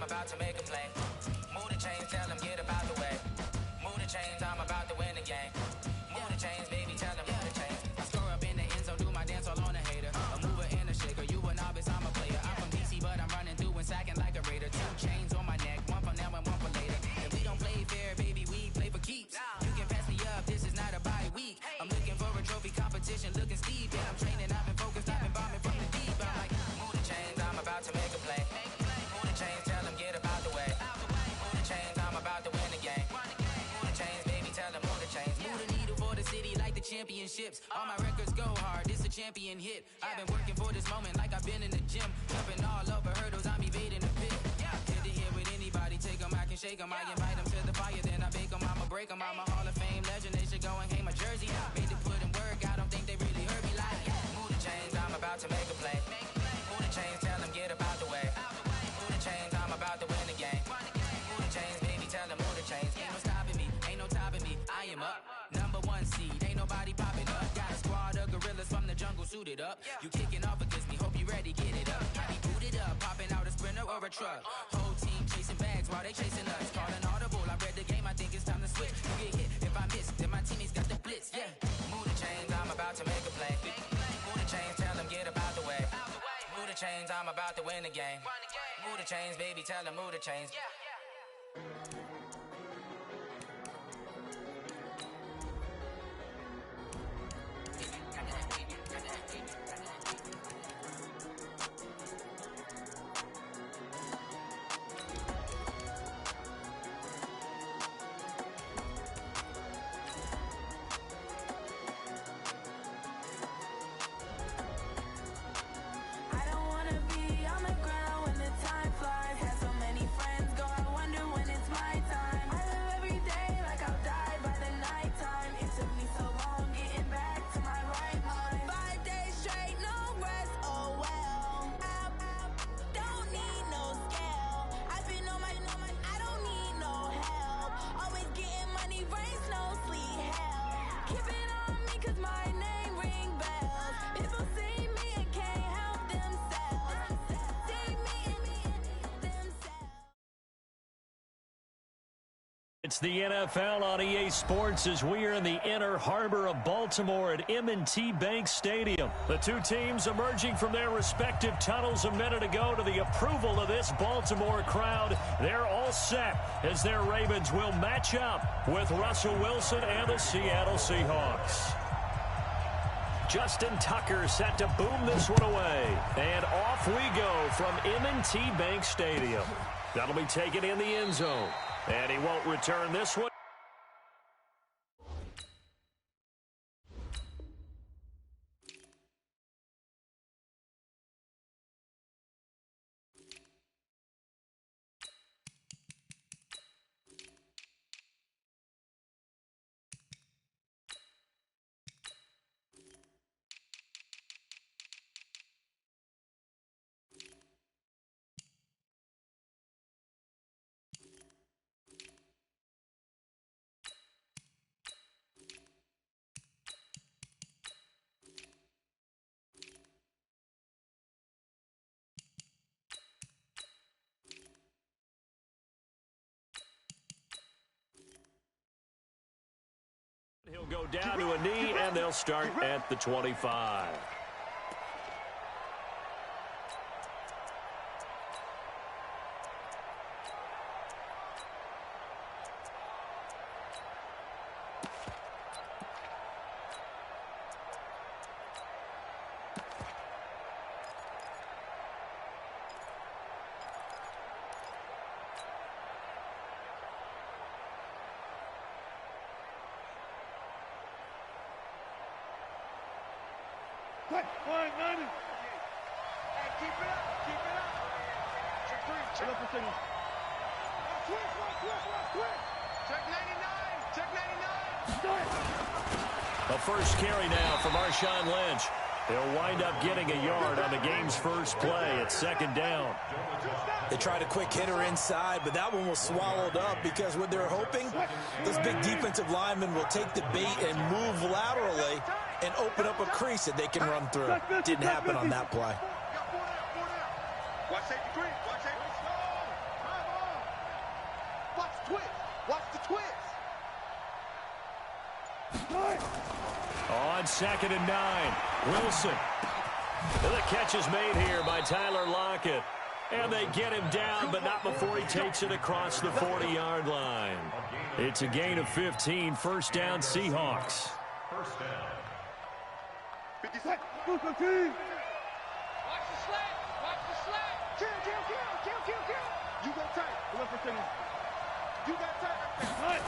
about to make a play. Move the chains, tell them get about the way. Move the chains, I'm about to win the game. Move the chains, baby, tell them move the chains. I score up in the end zone, do my dance all on a hater. A mover and a shaker, you a novice, I'm a player. I'm from DC, but I'm running through and sacking like a raider. 2 chains on my neck, one for now and one for later. If we don't play fair, baby, we play for keeps. You can pass me up, this is not a bye week. I'm looking for a trophy competition, looking steep. And I'm training, I've been focused, I've been bombing from the deep. I'm like, move the chains, I'm about to make a play. Move the chains, tell them get about the way. Move the chains, I'm about to win the game. Move the chains, baby, tell them move the chains. Move the needle for the city like the championships. All my records go hard, this a champion hit. I've been working for this moment like I've been in the gym. Jumping all over hurdles, I'm evading the pit. Head to head with anybody, take them, I can shake them. I invite them to the fire, then I bake them, I'ma break them. I'm a Hall of Fame legend, they should go and hang my jersey. Made to put in work, I don't think they really heard me like, move the chains, I'm about to make a play. Move the chains, tell them get about the way. Move the chains, I'm about to win the game. Move the chains, baby, tell them move the chains. Ain't no stopping me, ain't no topping me, I am up. Number 1 seed, ain't nobody popping up. Got a squad of gorillas from the jungle suited up. You kicking off against me, hope you ready, get it up. I be booted up, popping out a sprinter or a truck. Whole team chasing bags while they chasing us. Calling audible, I read the game, I think it's time to switch. You get hit, if I miss, then my teammates got the blitz, yeah. Move the chains, I'm about to make a play. Move the chains, tell them get about the way. Move the chains, I'm about to win the game. Move the chains, baby, tell them move the chains. It's the NFL on EA Sports as we are in the inner harbor of Baltimore at M&T Bank Stadium. The two teams emerging from their respective tunnels a minute ago to the approval of this Baltimore crowd. They're all set as their Ravens will match up with Russell Wilson and the Seattle Seahawks. Justin Tucker set to boom this one away. And off we go from M&T Bank Stadium. That'll be taken in the end zone. And he won't return this one. He'll go down to a knee, and they'll start at the 25. The first carry now from Marshawn Lynch. He'll wind up getting a yard on the game's first play at second down. They tried a quick hitter inside, but that one was swallowed up because what they're hoping, this big defensive lineman will take the bait and move laterally and open up a crease that they can run through. Didn't happen on that play. Watch the twist. Watch the twist. On 2nd and 9, Wilson. And the catch is made here by Tyler Lockett. And they get him down, but not before he takes it across the 40-yard line. It's a gain of 15, first down Seahawks. First down. 50 seconds. Watch the slack. Watch the slack. Kill. You got tight. 11 seconds. You got tight.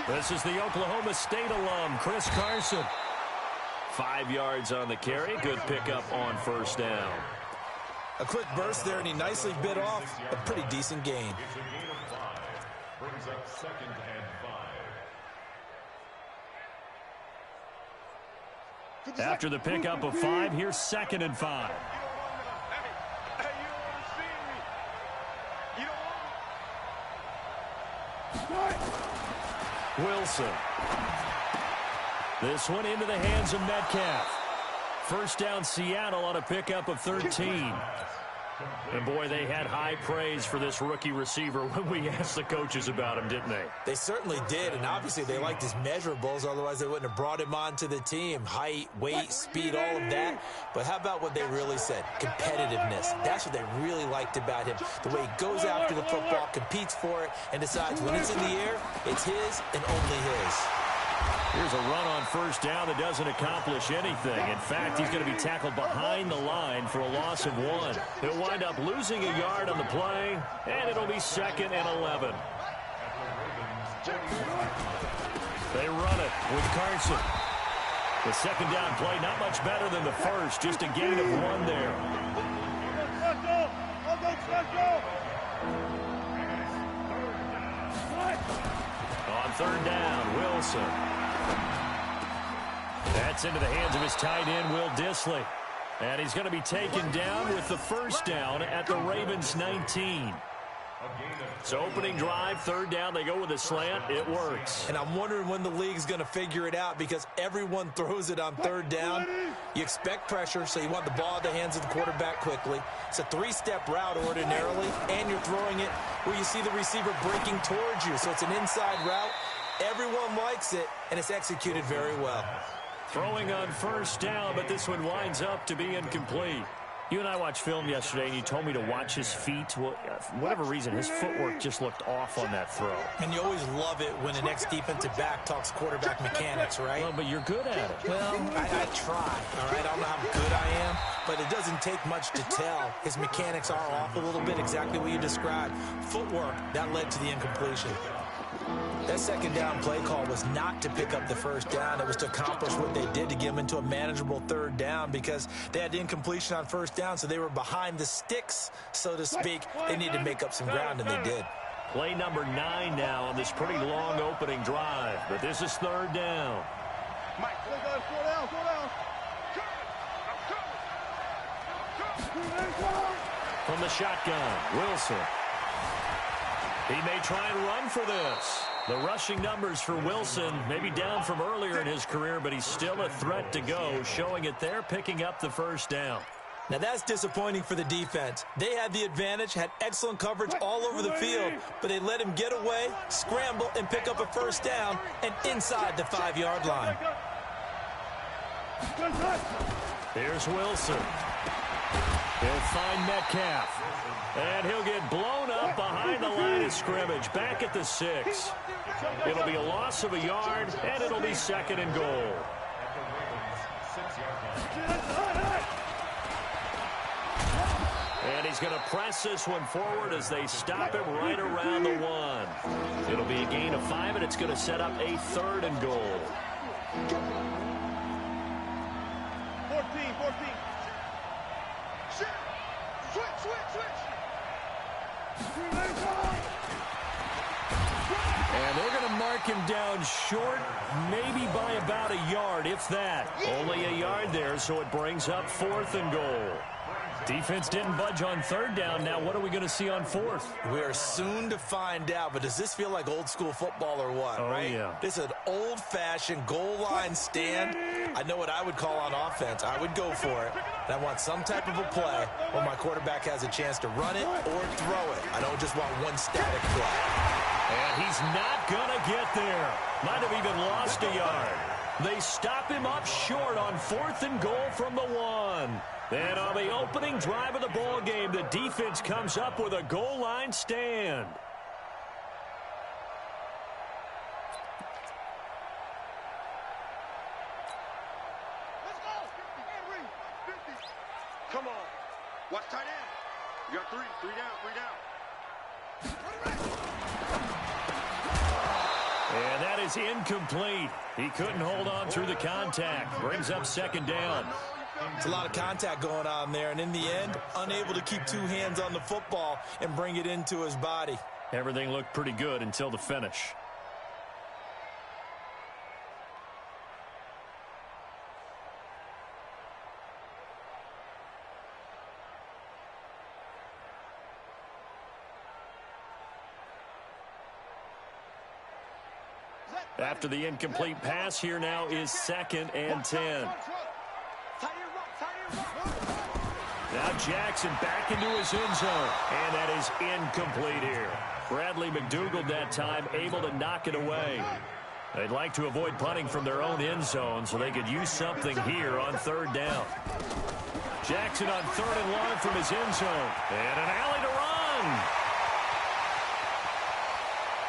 This is the Oklahoma State alum, Chris Carson. 5 yards on the carry. Good pickup on first down. A quick burst there, and he nicely bit off a pretty decent gain. It's a gain of 5. Brings up 2nd and 5. After the pickup of 5, here's 2nd and 5. Wilson. This one into the hands of Metcalf. First down Seattle on a pickup of 13. And boy, they had high praise for this rookie receiver when we asked the coaches about him, didn't they? They certainly did, and obviously they liked his measurables, otherwise they wouldn't have brought him onto the team. Height, weight, speed, all of that. But how about what they really said? Competitiveness. That's what they really liked about him. The way he goes after the football, competes for it, and decides when it's in the air, it's his and only his. Here's a run on first down that doesn't accomplish anything. In fact, he's going to be tackled behind the line for a loss of 1. He'll wind up losing a yard on the play, and it'll be 2nd and 11. They run it with Carson. The second down play, not much better than the first, just a gain of 1 there. On third down, Wilson. That's into the hands of his tight end, Will Dissly. And he's going to be taken down with the first down at the Ravens' 19. So opening drive, third down, they go with a slant. It works. And I'm wondering when the league's going to figure it out, because everyone throws it on third down. You expect pressure, so you want the ball at the hands of the quarterback quickly. It's a 3-step route ordinarily, and you're throwing it where you see the receiver breaking towards you. So it's an inside route. Everyone likes it, and it's executed very well. Throwing on first down, but this one winds up to be incomplete. You and I watched film yesterday, and you told me to watch his feet. Well, for whatever reason, his footwork just looked off on that throw. And you always love it when the next defensive back talks quarterback mechanics, right? Well, but you're good at it. Well, I try, all right? I don't know how good I am, but it doesn't take much to tell. His mechanics are off a little bit, exactly what you described. Footwork, that led to the incompletion. That second down play call was not to pick up the first down. It was to accomplish what they did to get them into a manageable third down, because they had the incompletion on first down, so they were behind the sticks, so to speak. They needed to make up some ground, and they did. Play number 9 now on this pretty long opening drive, but this is third down. Mike, slow down. From the shotgun, Wilson. He may try and run for this. The rushing numbers for Wilson maybe down from earlier in his career, but he's still a threat to go, showing it there, picking up the first down. Now that's disappointing for the defense. They had the advantage, had excellent coverage all over the field, but they let him get away, scramble, and pick up a first down, and inside the 5-yard line. Here's Wilson. He'll find Metcalf. And he'll get blown up behind the line of scrimmage, back at the 6. It'll be a loss of a yard, and it'll be 2nd and goal. And he's going to press this one forward as they stop him right around the 1. It'll be a gain of 5, and it's going to set up a 3rd and goal. 14. Switch. And they're going to mark him down short, maybe by about a yard, if that. Only a yard there, so it brings up 4th and goal. Defense didn't budge on third down. Now what are we going to see on 4th? We are soon to find out, but does this feel like old school football or what, right? Yeah. This is an old-fashioned goal line stand. I know what I would call on offense. I would go for it. And I want some type of a play where my quarterback has a chance to run it or throw it. I don't just want one static play. And he's not going to get there. Might have even lost a yard. They stop him up short on 4th and goal from the 1. Then on the opening drive of the ball game, the defense comes up with a goal line stand. Let's go. Come on. Watch tight end. You got 3. 3 down. 3 down. And that is incomplete. He couldn't hold on through the contact. Brings up 2nd down. It's a lot of contact going on there, and in the end, unable to keep 2 hands on the football and bring it into his body. Everything looked pretty good until the finish. After the incomplete pass, here now is 2nd and 10. Now Jackson back into his end zone, and that is incomplete here. Bradley McDougald that time able to knock it away. They'd like to avoid punting from their own end zone so they could use something here on 3rd down. Jackson on 3rd and long from his end zone, and an alley to run.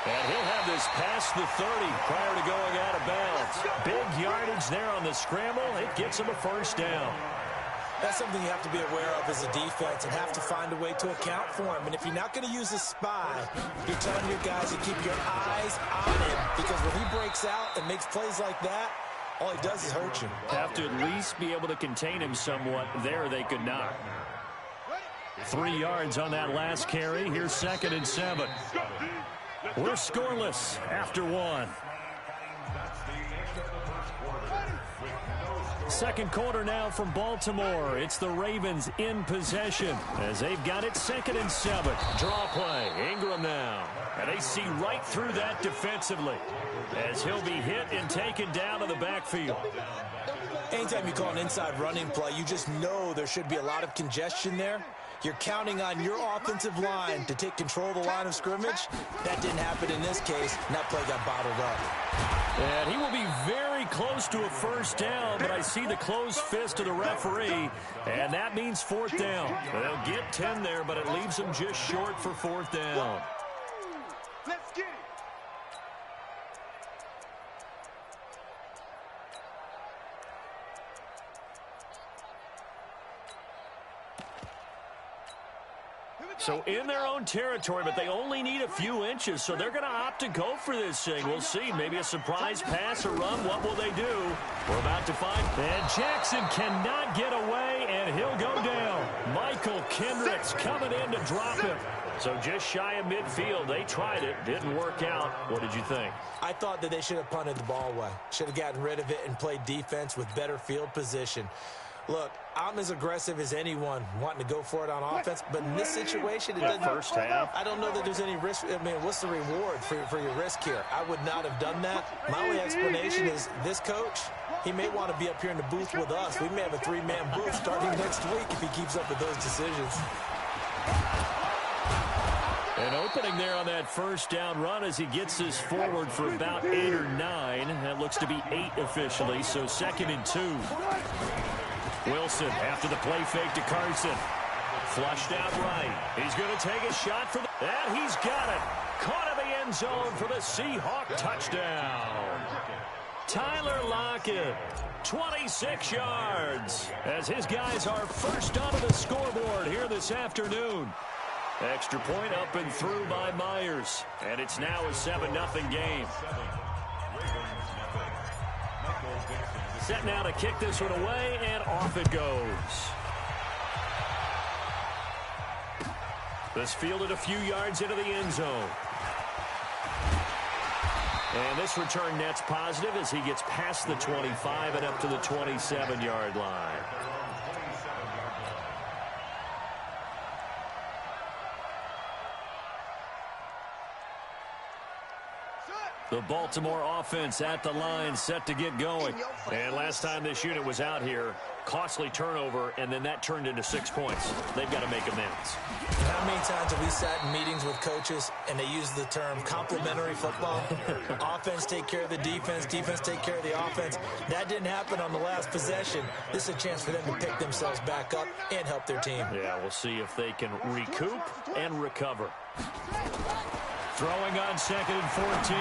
And he'll have this past the 30 prior to going out of bounds. Big yardage there on the scramble. It gets him a 1st down. That's something you have to be aware of as a defense and have to find a way to account for him. And if you're not going to use a spy, you're telling your guys to keep your eyes on him. Because when he breaks out and makes plays like that, all he does is hurt you. Have to at least be able to contain him somewhat. There they could not. 3 yards on that last carry. Here's 2nd and 7. We're scoreless after 1. Second quarter now from Baltimore. It's the Ravens in possession as they've got it 2nd and 7. Draw play. Ingram now. And they see right through that defensively as he'll be hit and taken down to the backfield. Anytime you call an inside running play, you just know there should be a lot of congestion there. You're counting on your offensive line to take control of the line of scrimmage. That didn't happen in this case, and that play got bottled up. And he will be very close to a 1st down, but I see the closed fist of the referee, and that means 4th down. They'll get 10 there, but it leaves them just short for 4th down. Let's get it. So in their own territory, but they only need a few inches, so they're going to opt to go for this thing. We'll see. Maybe a surprise pass or run. What will they do? We're about to find. And Jackson cannot get away, and he'll go down. Michael Kendricks coming in to drop him. So just shy of midfield. They tried it. Didn't work out. What did you think? I thought that they should have punted the ball away. Should have gotten rid of it and played defense with better field position. Look, I'm as aggressive as anyone wanting to go for it on offense, but in this situation, it doesn't. First half. I don't know that there's any risk. I mean, what's the reward for your risk here? I would not have done that. My only explanation is this coach, he may want to be up here in the booth with us. We may have a 3-man booth starting next week if he keeps up with those decisions. An opening there on that 1st down run as he gets this forward for about 8 or 9. That looks to be 8 officially, so 2nd and 2. Wilson after the play fake to Carson. Flushed out right. He's going to take a shot for the... And he's got it. Caught in the end zone for the Seahawk touchdown. Tyler Lockett, 26 yards, as his guys are first onto the scoreboard here this afternoon. Extra point up and through by Myers. And it's now a 7-0 game. Set now to kick this one away, and off it goes. This fielded a few yards into the end zone. And this return net's positive as he gets past the 25 and up to the 27-yard line. The Baltimore offense at the line, set to get going. And last time this unit was out here, costly turnover, and then that turned into 6 points. They've got to make amends. How many times have we sat in meetings with coaches and they use the term complementary football? Offense take care of the defense, defense take care of the offense. That didn't happen on the last possession. This is a chance for them to pick themselves back up and help their team. Yeah, we'll see if they can recoup and recover. Throwing on 2nd and 14.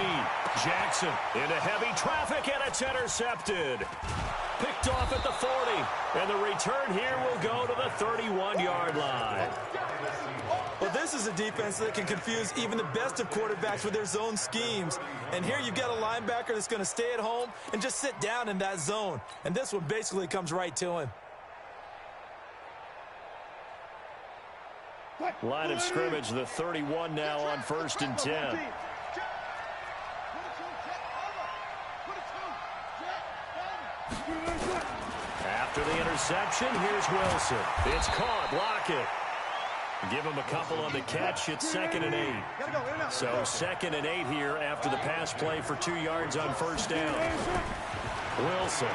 Jackson into heavy traffic, and it's intercepted. Picked off at the 40. And the return here will go to the 31-yard line. Well, this is a defense that can confuse even the best of quarterbacks with their zone schemes. And here you've got a linebacker that's going to stay at home and just sit down in that zone. And this one basically comes right to him. Line of scrimmage, the 31 now on 1st and 10. After the interception, here's Wilson. It's caught. Lockett. Give him a couple on the catch. It's 2nd and 8. So 2nd and 8 here after the pass play for 2 yards on 1st down. Wilson.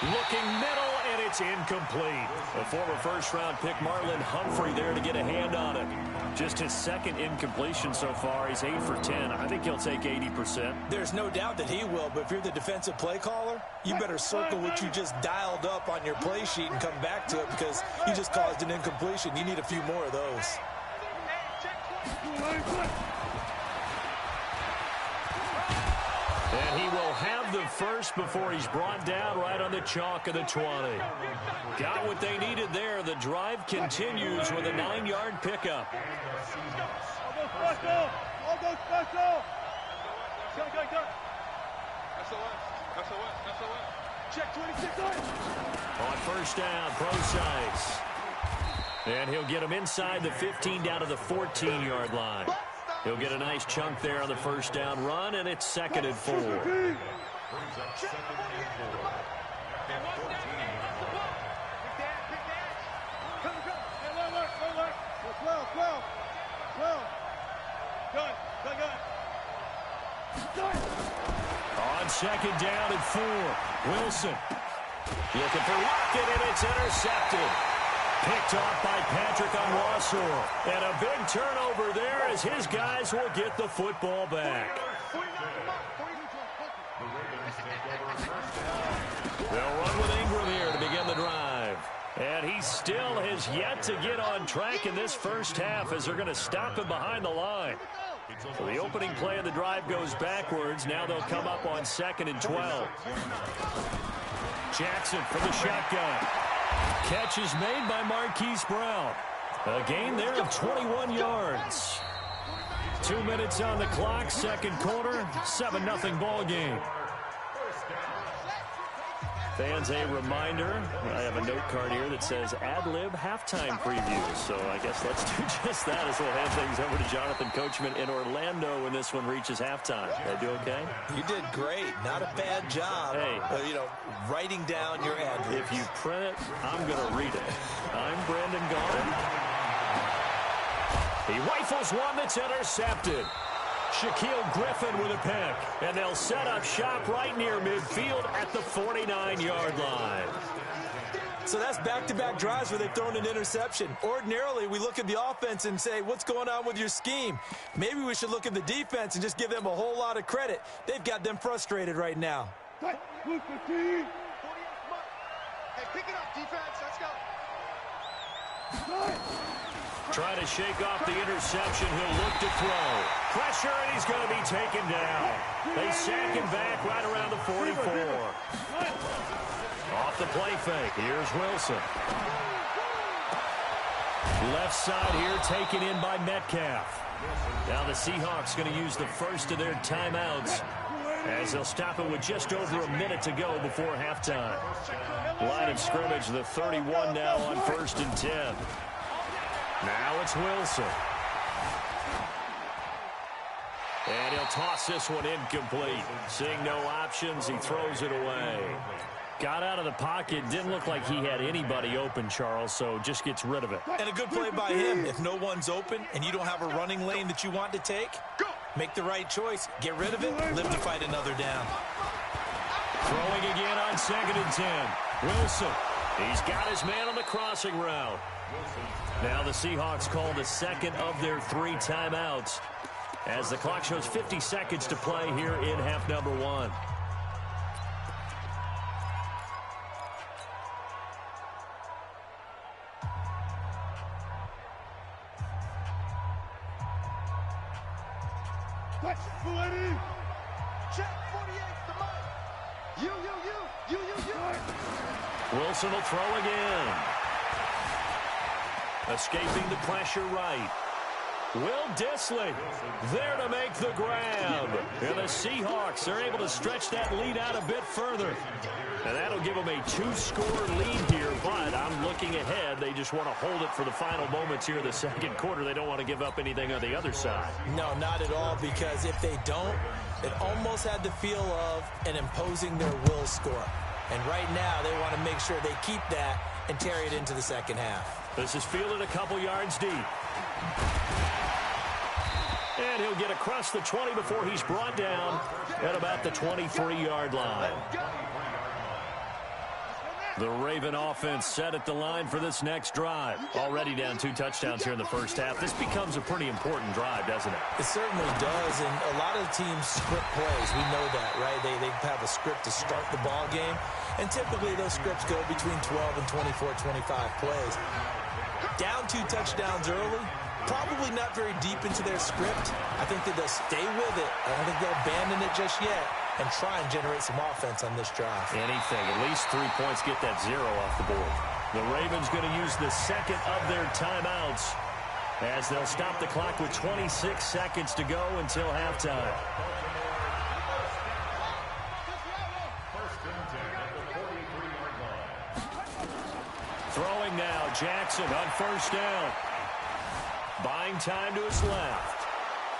Looking middle, and it's incomplete. A former first-round pick, Marlon Humphrey, there to get a hand on it. Just his 2nd incompletion so far. He's 8 for 10. I think he'll take 80%. There's no doubt that he will, but if you're the defensive play caller, you better circle what you just dialed up on your play sheet and come back to it because you just caused an incompletion. You need a few more of those. And he will have the first before he's brought down right on the chalk of the 20. Got what they needed there. The drive continues with a 9-yard pickup. On 1st down, Procise. And he'll get him inside the 15 down to the 14-yard line. He'll get a nice chunk there on the 1st down run, and it's 2nd and 4. On 2nd down and 4, Wilson. Looking for Lockett, and it's intercepted. Picked off by Patrick Onwuasor. And a big turnover there as his guys will get the football back. They'll run with Ingram here to begin the drive. And he still has yet to get on track in this first half as they're going to stop him behind the line. So the opening play of the drive goes backwards. Now they'll come up on 2nd and 12. Jackson from the shotgun. Catch is made by Marquise Brown. A gain there of 21 yards. 2 minutes on the clock, 2nd quarter, 7-0 ball game. Fans, a reminder, I have a note card here that says ad-lib halftime previews. So I guess let's do just that as we'll hand things over to Jonathan Coachman in Orlando when this one reaches halftime. Did I do okay? You did great. Not a bad job. Hey. Writing down your ad-libs. If you print it, I'm going to read it. I'm Brandon Gaudin. He rifles one that's intercepted. Shaquille Griffin with a pick. And they'll set up shop right near midfield at the 49-yard line. So that's back-to-back drives where they've thrown an interception. Ordinarily, we look at the offense and say, what's going on with your scheme? Maybe we should look at the defense and just give them a whole lot of credit. They've got them frustrated right now. Hey, pick it up, defense. Let's go. Trying to shake off the interception. He'll look to throw. Pressure, and he's going to be taken down. They sack him back right around the 44. Off the play fake. Here's Wilson. Left side here taken in by Metcalf. Now the Seahawks going to use the first of their timeouts as they'll stop it with just over a minute to go before halftime. Line of scrimmage, the 31 now on 1st and 10. Now it's Wilson. And he'll toss this one incomplete. Seeing no options, he throws it away. Got out of the pocket. Didn't look like he had anybody open, Charles, so just gets rid of it. And a good play by him. If no one's open and you don't have a running lane that you want to take, make the right choice. Get rid of it. Live to fight another down. Throwing again on 2nd and 10. Wilson. He's got his man on the crossing route. Now the Seahawks call the second of their 3 timeouts as the clock shows 50 seconds to play here in half number 1. Wilson will throw again. Escaping the pressure right. Will Dissly there to make the grab. And the Seahawks are able to stretch that lead out a bit further. And that'll give them a 2-score lead here. But I'm looking ahead. They just want to hold it for the final moments here in the second quarter. They don't want to give up anything on the other side. No, not at all, because if they don't, it almost had the feel of an imposing their will score. And right now, they want to make sure they keep that and carry it into the second half. This is fielded a couple yards deep. And he'll get across the 20 before he's brought down at about the 23-yard line. The Raven offense set at the line for this next drive. Already down 2 touchdowns here in the first half. This becomes a pretty important drive, doesn't it? It certainly does, and a lot of teams script plays. We know that, right? They have a script to start the ball game, and typically those scripts go between 12 and 24, 25 plays. Down 2 touchdowns early, probably not very deep into their script. I think that they'll stay with it. I don't think they'll abandon it just yet and try and generate some offense on this drive. Anything. At least 3 points, get that 0 off the board. The Ravens going to use the second of their timeouts as they'll stop the clock with 26 seconds to go until halftime. Throwing now, Jackson on first down. Buying time to his left.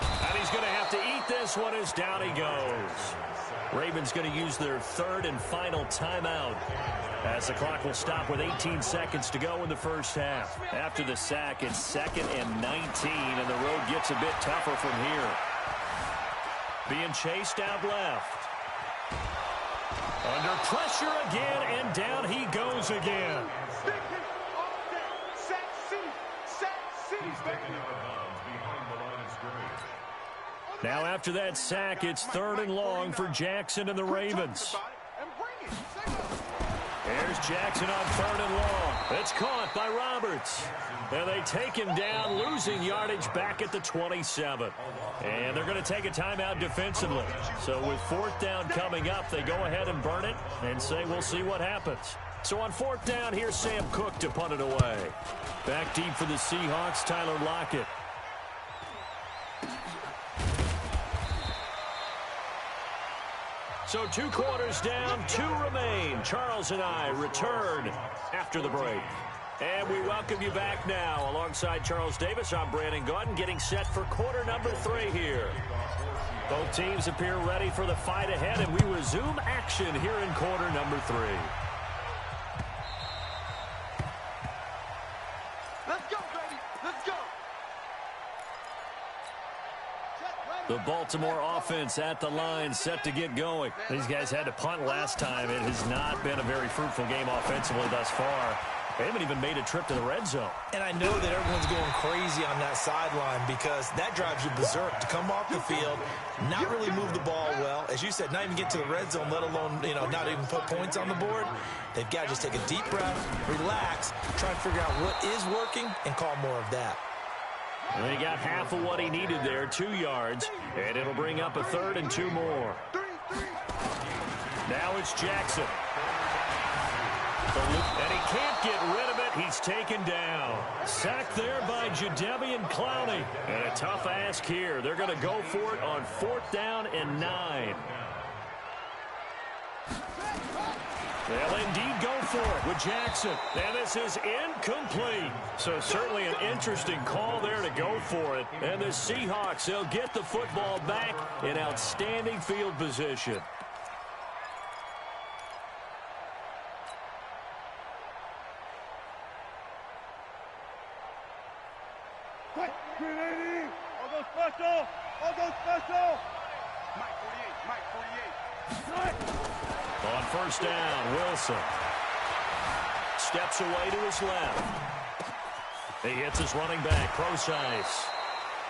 And he's going to have to eat this one as down he goes. Ravens going to use their 3rd and final timeout as the clock will stop with 18 seconds to go in the first half. After the sack, it's 2nd and 19, and the road gets a bit tougher from here. Being chased out left. Under pressure again, and down he goes again. Now after that sack, it's 3rd and long for Jackson and the Ravens. There's Jackson on 3rd and long. It's caught by Roberts. And they take him down, losing yardage back at the 27. And they're going to take a timeout defensively. So with 4th down coming up, they go ahead and burn it and say we'll see what happens. So on 4th down, here's Sam Cook to punt it away. Back deep for the Seahawks, Tyler Lockett. So 2 quarters down, 2 remain. Charles and I return after the break. And we welcome you back now. Alongside Charles Davis, I'm Brandon Gordon, getting set for quarter number 3 here. Both teams appear ready for the fight ahead, and we resume action here in quarter number 3. Let's go, baby. Let's go. The Baltimore offense at the line, set to get going. These guys had to punt last time. It has not been a very fruitful game offensively thus far. They haven't even made a trip to the red zone. And I know that everyone's going crazy on that sideline because that drives you berserk to come off the field, not really move the ball well. As you said, not even get to the red zone, let alone, not even put points on the board. They've got to just take a deep breath, relax, try and figure out what is working, and call more of that. And he got half of what he needed there, 2 yards, and it'll bring up a 3rd and 2 more. Now it's Jackson. And he can't get rid of it. He's taken down. Sacked there by Jadeveon Clowney. And a tough ask here. They're going to go for it on 4th down and 9. They'll indeed go for it with Jackson. And this is incomplete. So certainly an interesting call there to go for it. And the Seahawks, they'll get the football back in outstanding field position. I'll go special. I'll go special. Mike 48. On first down, Wilson steps away to his left. He hits his running back, Procise.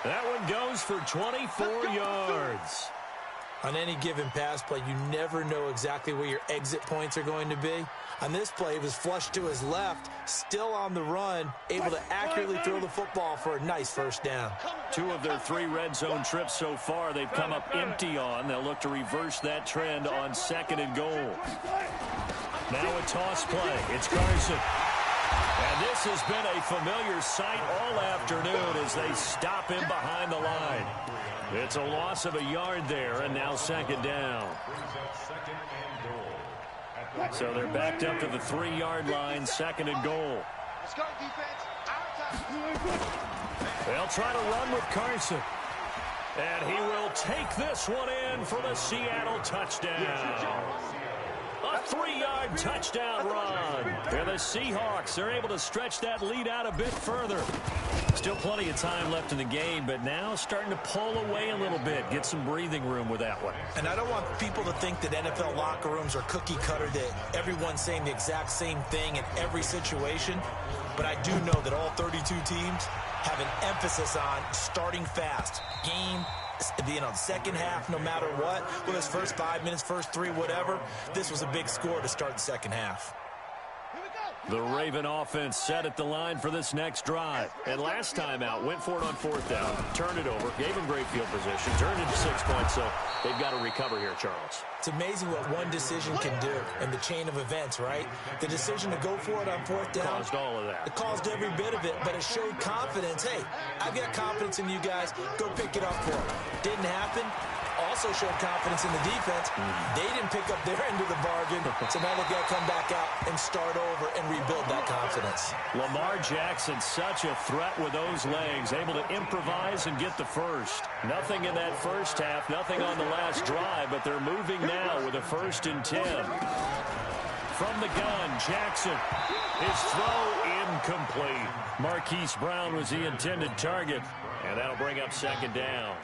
That one goes for 24 yards. On any given pass play, you never know exactly where your exit points are going to be. On this play, it was flushed to his left, still on the run, able to accurately throw the football for a nice first down. 2 of their 3 red zone trips so far, they've come up empty on. They'll look to reverse that trend on 2nd and goal. Now a toss play. It's Carson. And this has been a familiar sight all afternoon as they stop him behind the line. It's a loss of a yard there, and now 2nd down. So they're backed up to the 3-yard line, 2nd and goal. Let's go, defense. Our time. They'll try to run with Carson. And he will take this one in for the Seattle touchdown. A 3-yard touchdown run. And the Seahawks are able to stretch that lead out a bit further. Still plenty of time left in the game, but now starting to pull away a little bit. Get some breathing room with that one. And I don't want people to think that NFL locker rooms are cookie cutter, that everyone's saying the exact same thing in every situation. But I do know that all 32 teams have an emphasis on starting fast. Second half, no matter what, whether it's first 5 minutes, first 3, whatever, this was a big score to start the second half. The Raven offense set at the line for this next drive. And last time out, went for it on 4th down, turned it over, gave them great field position, turned it to 6 points, so they've got to recover here, Charles. It's amazing what one decision can do in the chain of events, right? The decision to go for it on 4th down. Caused all of that. It caused every bit of it, but it showed confidence. Hey, I've got confidence in you guys. Go pick it up for them. Didn't happen. Also showed confidence in the defense. They didn't pick up their end of the bargain, so now they've got to come back out and start over and rebuild that confidence. Lamar Jackson, such a threat with those legs, able to improvise and get the first. Nothing in that first half, nothing on the last drive, but they're moving now with a 1st and 10. From the gun, Jackson. His throw incomplete. Marquise Brown was the intended target, and that'll bring up 2nd down.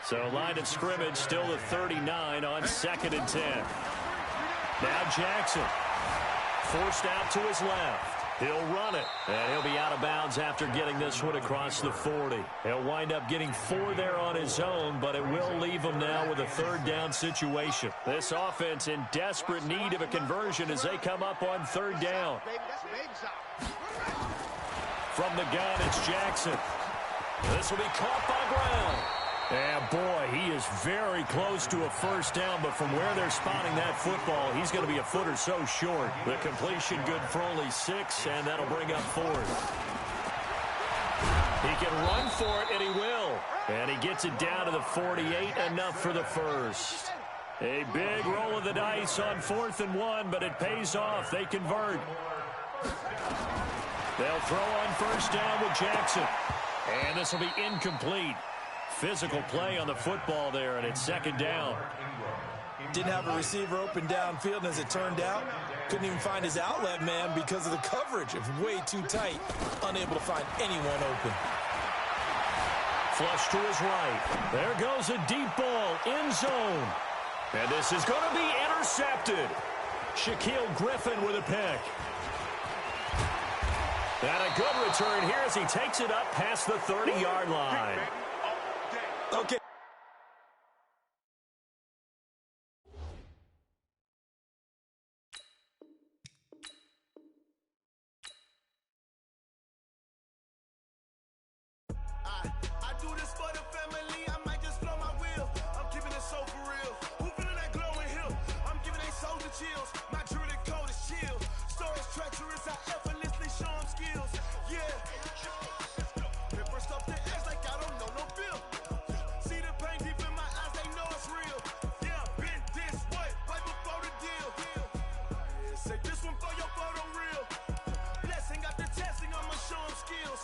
So line of scrimmage still the 39 on 2nd and 10. Now Jackson forced out to his left. He'll run it, and he'll be out of bounds after getting this one across the 40. He'll wind up getting 4 there on his own, but it will leave him now with a 3rd down situation. This offense in desperate need of a conversion as they come up on 3rd down. From the gun, it's Jackson. This will be caught by Brown. And, boy, he is very close to a 1st down, but from where they're spotting that football, he's going to be a foot or so short. The completion good for only 6, and that'll bring up 4th. He can run for it, and he will. And he gets it down to the 48, enough for the 1st. A big roll of the dice on 4th and 1, but it pays off. They convert. They'll throw on 1st down with Jackson. And this will be incomplete. Physical play on the football there, and it's 2nd down. Didn't have a receiver open downfield, and as it turned out, couldn't even find his outlet man because of the coverage. It was way too tight, unable to find anyone open. Flush to his right. There goes a deep ball, end zone. And this is going to be intercepted. Shaquille Griffin with a pick. And a good return here as he takes it up past the 30-yard line. Okay. I do this for the family. I might just blow my wheel. I'm keeping it so for real. Who feeling that glowing hill? I'm giving they soldier chills. My jewelry code is chill. Stories treacherous. I effortlessly show them skills. Yeah. Paper stuff the edge like I don't know no feel. See the pain deep in my eyes, they know it's real. Yeah, been this way, right before the deal. Yeah, say this one for your photo real. Blessing got the testing, I'ma show them skills.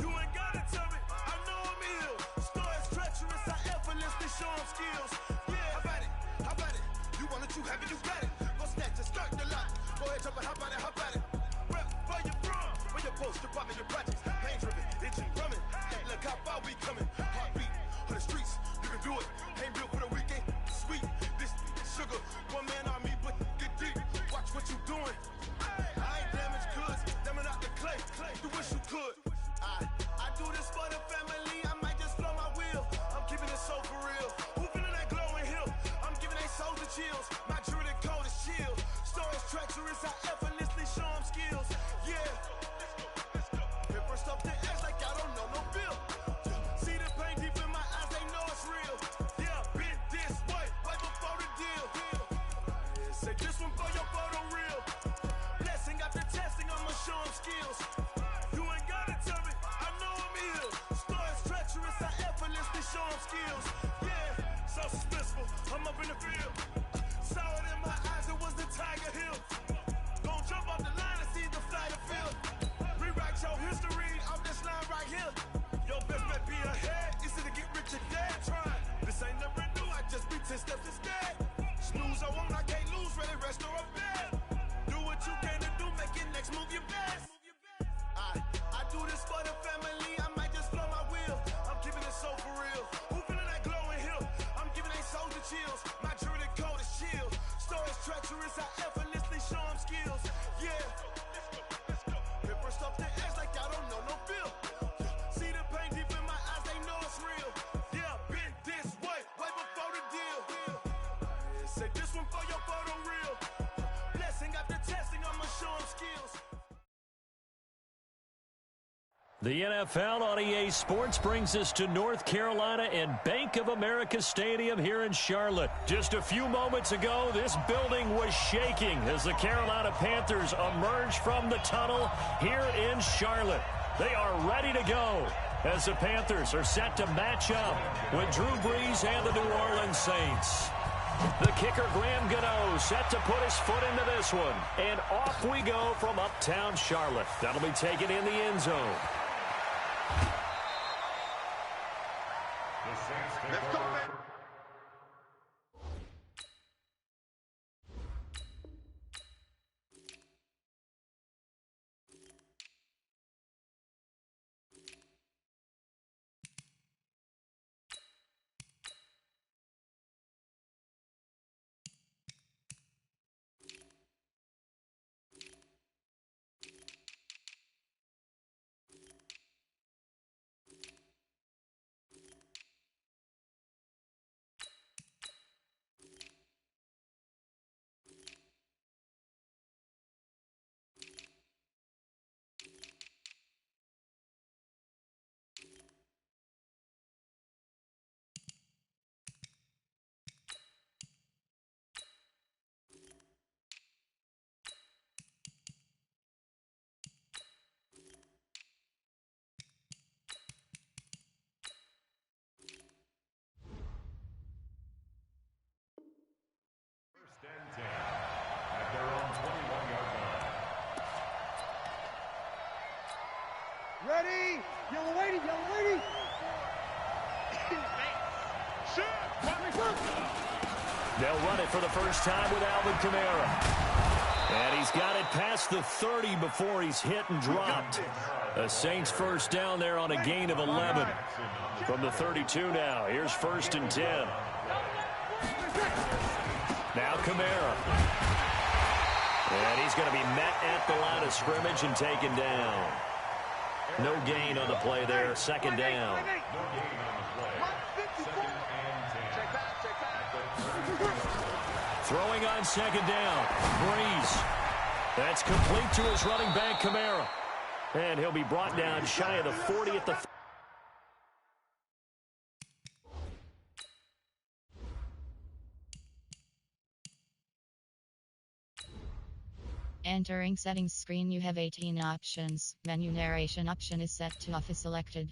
You ain't gotta tell me, I know I'm ill. Stories treacherous, I effortlessly show them skills. Yeah, how about it? How about it? You want it, you have it, you got it. Go snatch it, start the lot. Go ahead, jump it, how about it? How about it? Rep where you from, where you post, your pop in your projects. Pain driven, itching, drumming. how far we coming. Heartbeat on the streets, you can do it. Ain't built for the weekend. Sweet, this sugar, one man army, but get deep. Watch what you doing. I ain't damaged goods, damn out the clay. You wish you could. I do this for the family. I might just flow my wheel. I'm keeping it so for real. Who feeling that glowing hill? I'm giving they souls the chills. My jewelry cold is chill. Stories treacherous, I effortlessly show them skills. Yeah. Paper stuff to edge like I don't know no bill. See the pain deep in my eyes, they know it's real. Yeah, been this way, way before the deal. Say this one for your photo reel. Blessing after testing, I'ma show them skills. You ain't gotta tell me, I know I'm ill. Stories treacherous, I effortlessly show them skills. Yeah, so suspenseful, I'm up in the field. Saw it in my eyes, it was the Tiger Hill. Gon' jump off the line and see the flight of field. Rewrite your history off this line right here. Your best bet be ahead, easy to get rich or dead. Trying, this ain't never new, I just be 10 steps instead. Snooze I won't, I can't lose, ready, rest or a bed. Do what you can to do, make your next move your best. I do this for the family, I might just flow my wheel. I'm keeping it so for real. Who feeling that glowing hill? I'm giving they souls the chills. My jewelry cold is chill. Stories treacherous, I effortlessly show them skills. Yeah. Paper stuff to edge like I don't know no feel. See the pain deep in my eyes, they know it's real. Yeah, been this way, way before the deal. Say this one for your photo reel. Blessing after testing, I'ma show them skills. The NFL on EA Sports brings us to North Carolina and Bank of America Stadium here in Charlotte. Just a few moments ago, this building was shaking as the Carolina Panthers emerged from the tunnel here in Charlotte. They are ready to go as the Panthers are set to match up with Drew Brees and the New Orleans Saints. The kicker, Graham Gano, set to put his foot into this one. And off we go from uptown Charlotte. That'll be taken in the end zone. Let's go, man. Ready? Yellow lady, yellow lady. They'll run it for the first time with Alvin Kamara. And he's got it past the 30 before he's hit and dropped. The Saints first down there on a gain of 11. From the 32 now, here's 1st and 10. Now Kamara. And he's going to be met at the line of scrimmage and taken down. No gain on the play there, 2nd down. Throwing on 2nd down, Brees. That's complete to his running back, Kamara. And he'll be brought down shy of the 40 at the... Entering settings screen, you have 18 options. Menu narration option is set to off is selected.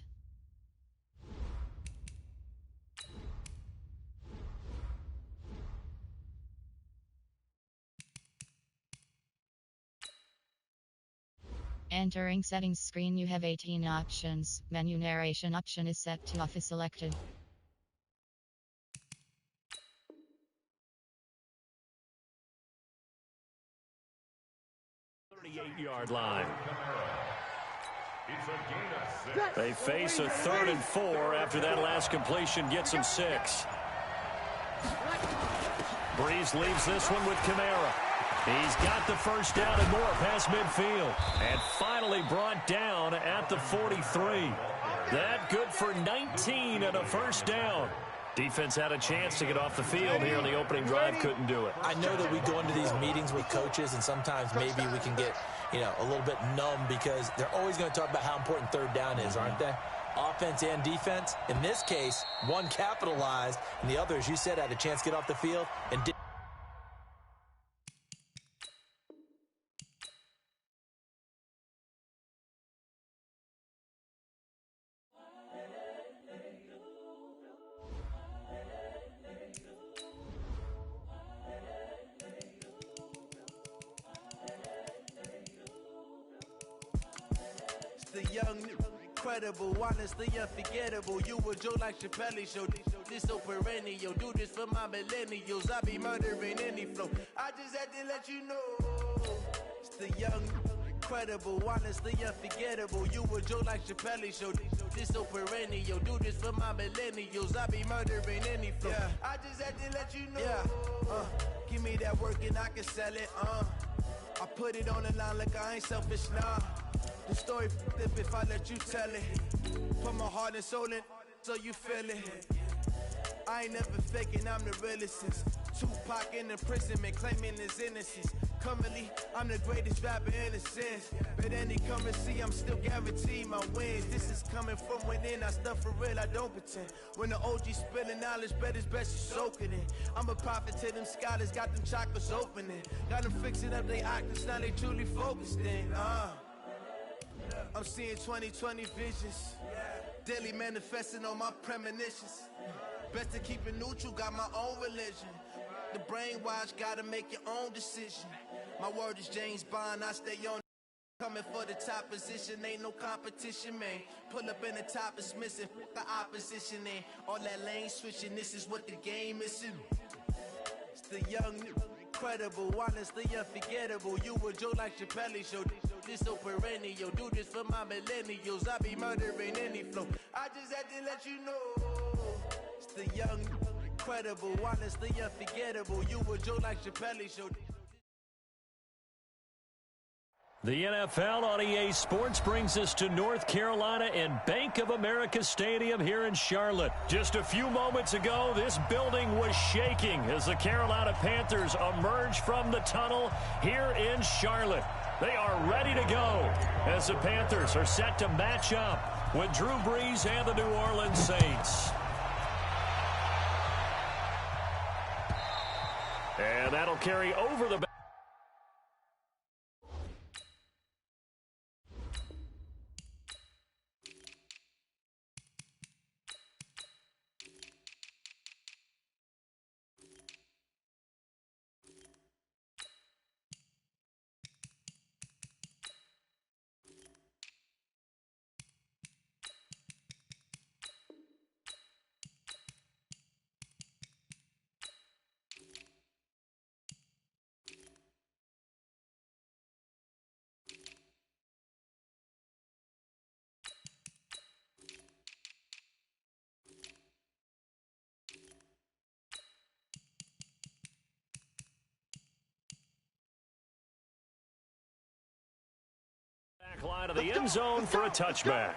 Entering settings screen, you have 18 options. Menu narration option is set to off is selected. 38-yard line. It's a gain of They face a 3rd and 4 after that last completion gets them 6. Breeze leaves this one with Kamara. He's got the first down and more past midfield. And finally brought down at the 43. That good for 19 and a first down. Defense had a chance to get off the field here in the opening drive, couldn't do it. I know that we go into these meetings with coaches, and sometimes maybe we can get, a little bit numb because they're always going to talk about how important 3rd down is, aren't they? Offense and defense. In this case, one capitalized, and the other, as you said, had a chance to get off the field and did. The young, incredible, honestly unforgettable. You a Joe like Chappelle show. This so perennial. Do this for my millennials. I be murdering any flow. I just had to let you know. It's the young, incredible, honestly unforgettable. You a Joe like Chappelle show. This so perennial. Do this for my millennials. I be murdering any flow. Yeah. I just had to let you know. Yeah. Give me that work and I can sell it. I put it on the line like I ain't selfish, nah. The story flip if I let you tell it. Put my heart and soul in so you feel it. I ain't never faking, I'm the realest since Tupac in imprisonment claiming his innocence. Currently, I'm the greatest rapper in a sense. But any come and see, I'm still guaranteed my wins. This is coming from within, I stuff for real, I don't pretend. When the OG spilling knowledge, bet it's best you soak it in. I'm a prophet to them scholars, got them chakras opening. Got them fixing up they octaves, now they truly focused in. I'm seeing 2020 visions. Daily manifesting on my premonitions. Best to keep it neutral, got my own religion. The brainwash, gotta make your own decision. My word is James Bond, I stay on. Coming for the top position, ain't no competition, man. Pull up in the top is missing, the opposition ain't. All that lane switching, this is what the game is. It's the young, incredible, honestly unforgettable. You a Joe like Chappelle show. This so perennial. Do this for my millennials. I be murdering any flow. I just had to let you know. It's the young, incredible, honestly unforgettable. You a Joe like Chappelle show. The NFL on EA Sports brings us to North Carolina and Bank of America Stadium here in Charlotte. Just a few moments ago, this building was shaking as the Carolina Panthers emerge from the tunnel here in Charlotte. They are ready to go as the Panthers are set to match up with Drew Brees and the New Orleans Saints. And that'll carry over the line of the end zone for a touchback.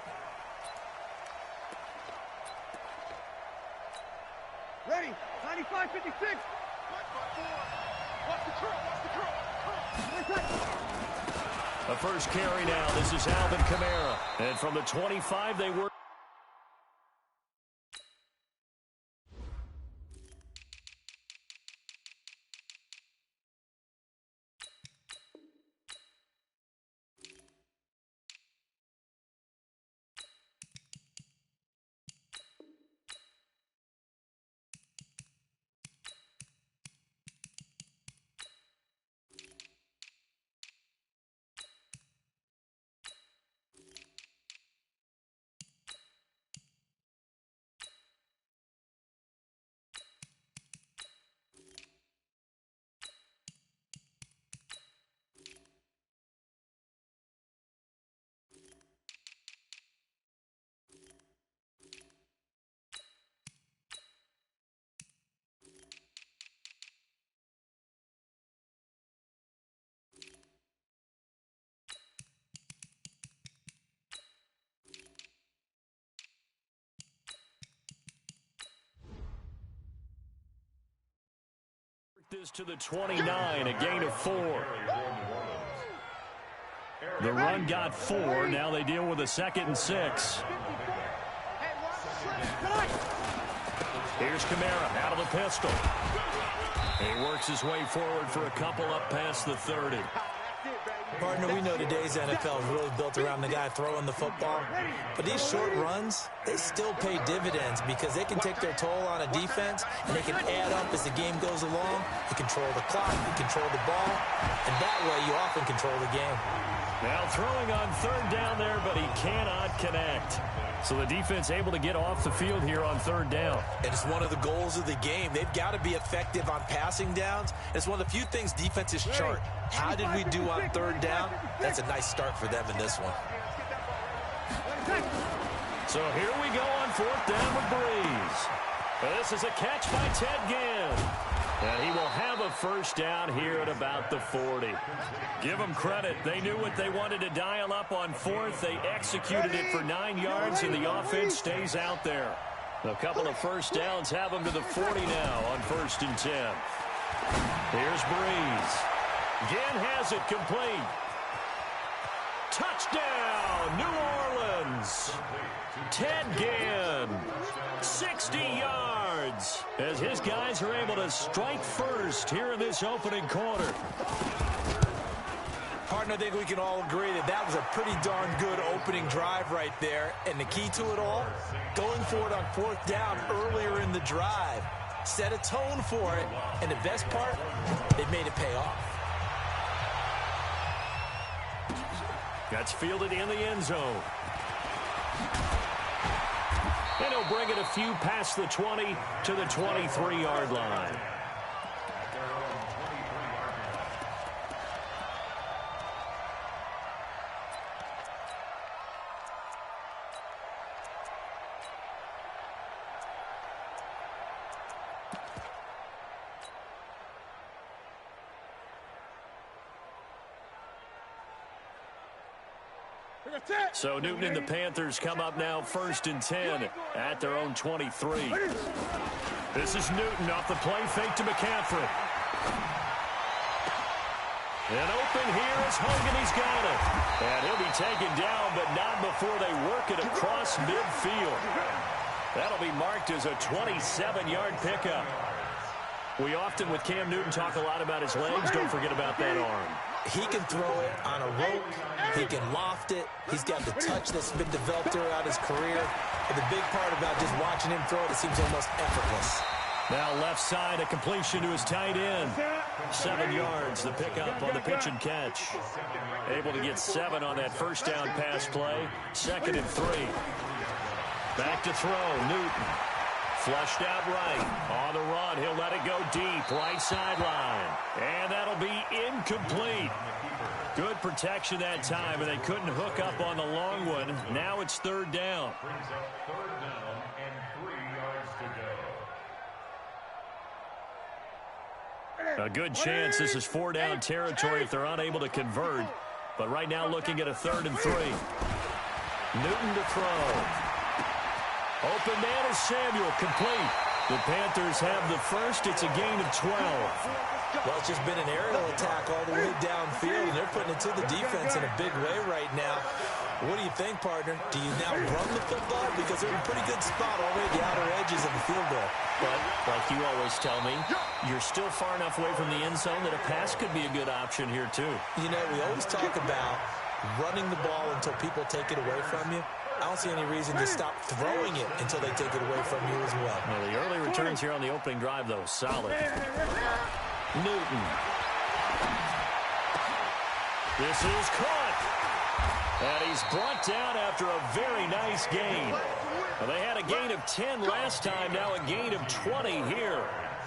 Ready, 95, 56. Watch the curl. A first carry now. This is Alvin Kamara. And from the 25, they work. this to the 29, a gain of 4. The run got 4. Now they deal with a 2nd and 6. Here's Kamara out of the pistol. He works his way forward for a couple up past the 30. Partner, we know today's NFL is really built around the guy throwing the football. But these short runs, they still pay dividends because they can take their toll on a defense, and they can add up as the game goes along. You control the clock, you control the ball, and that way you often control the game. Now throwing on 3rd down there, but he cannot connect. So the defense able to get off the field here on 3rd down. And it's one of the goals of the game. They've got to be effective on passing downs. It's one of the few things defenses chart. How did we do on 3rd down? That's a nice start for them in this one. So here we go on 4th down with Breeze. This is a catch by Ted Ginn. And he will have a 1st down here at about the 40. Give them credit. They knew what they wanted to dial up on 4th. They executed it for 9 yards, and the offense stays out there. A couple of 1st downs have them to the 40 now on 1st and 10. Here's Breeze. Ginn has it complete. Touchdown, New Orleans. Ted Ginn, 60 yards, as his guys are able to strike first here in this opening quarter. Partner, I think we can all agree that that was a pretty darn good opening drive right there. And the key to it all, going for it on 4th down earlier in the drive. Set a tone for it, and the best part, they made it pay off. That's fielded in the end zone. And he'll bring it a few past the 20 to the 23-yard line. So Newton and the Panthers come up now 1st and 10 at their own 23. This is Newton off the play fake to McCaffrey. And open here is Hogan. He's got it. And he'll be taken down, but not before they work it across midfield. That'll be marked as a 27-yard pickup. We often, with Cam Newton, talk a lot about his legs. Don't forget about that arm. He can throw it on a rope. He can loft it. He's got the touch that's been developed throughout his career. And the big part about just watching him throw it, it seems almost effortless. Now left side, a completion to his tight end. 7 yards, the pickup on the pitch and catch. Able to get 7 on that 1st down pass play. 2nd and 3. Back to throw, Newton. Flushed out right. On the run, he'll let it go deep. Right sideline. And that'll be incomplete. Good protection that time, and they couldn't hook up on the long one. Now it's 3rd down. Brings up 3rd down and 3 yards to go. A good chance this is 4 down territory if they're unable to convert. But right now looking at a 3rd and 3. Newton to throw. Open man is Samuel, complete. The Panthers have the first. It's a gain of 12. Well, it's just been an aerial attack all the way downfield, and they're putting it to the defense in a big way right now. What do you think, partner? Do you now run the football? Because they're in a pretty good spot all the way at the outer edges of the field goal. But, like you always tell me, you're still far enough away from the end zone that a pass could be a good option here, too. You know, we always talk about running the ball until people take it away from you. I don't see any reason to stop throwing it until they take it away from you as well. Well, the early returns here on the opening drive, though, solid. Newton. This is caught. And he's brought down after a very nice gain. Well, they had a gain of 10 last time, now a gain of 20 here.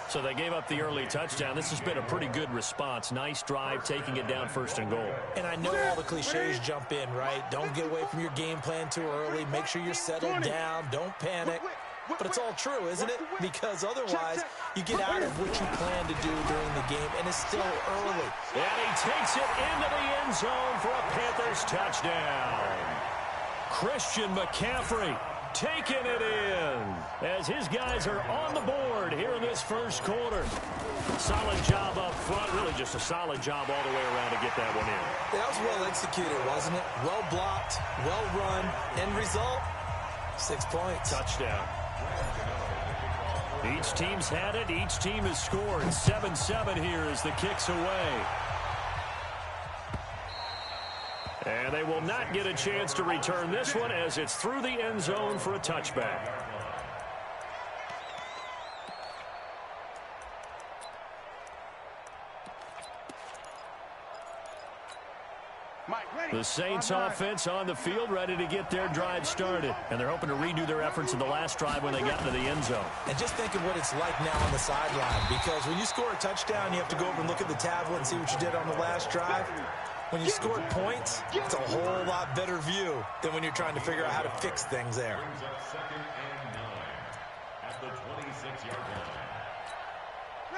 So they gave up the early touchdown. This has been a pretty good response. Nice drive, taking it down 1st and goal. And I know all the cliches jump in, right? Don't get away from your game plan too early. Make sure you're settled down. Don't panic. But it's all true, isn't it? Because otherwise, you get out of what you plan to do during the game, and it's still early. And he takes it into the end zone for a Panthers touchdown. Christian McCaffrey taking it in as his guys are on the board here in this first quarter. Solid job up front. Really just a solid job all the way around to get that one in. That was well executed, wasn't it? Well blocked, well run. End result, 6 points. Touchdown. Each team's had it. Each team has scored. 7-7 here as the kick's away. And they will not get a chance to return this one as it's through the end zone for a touchback. The Saints offense on the field, ready to get their drive started. And they're hoping to redo their efforts in the last drive when they got into the end zone. And just think of what it's like now on the sideline, because when you score a touchdown, you have to go over and look at the tablet and see what you did on the last drive. When you scored points, it's a whole lot better view than when you're trying to figure out how to fix things there.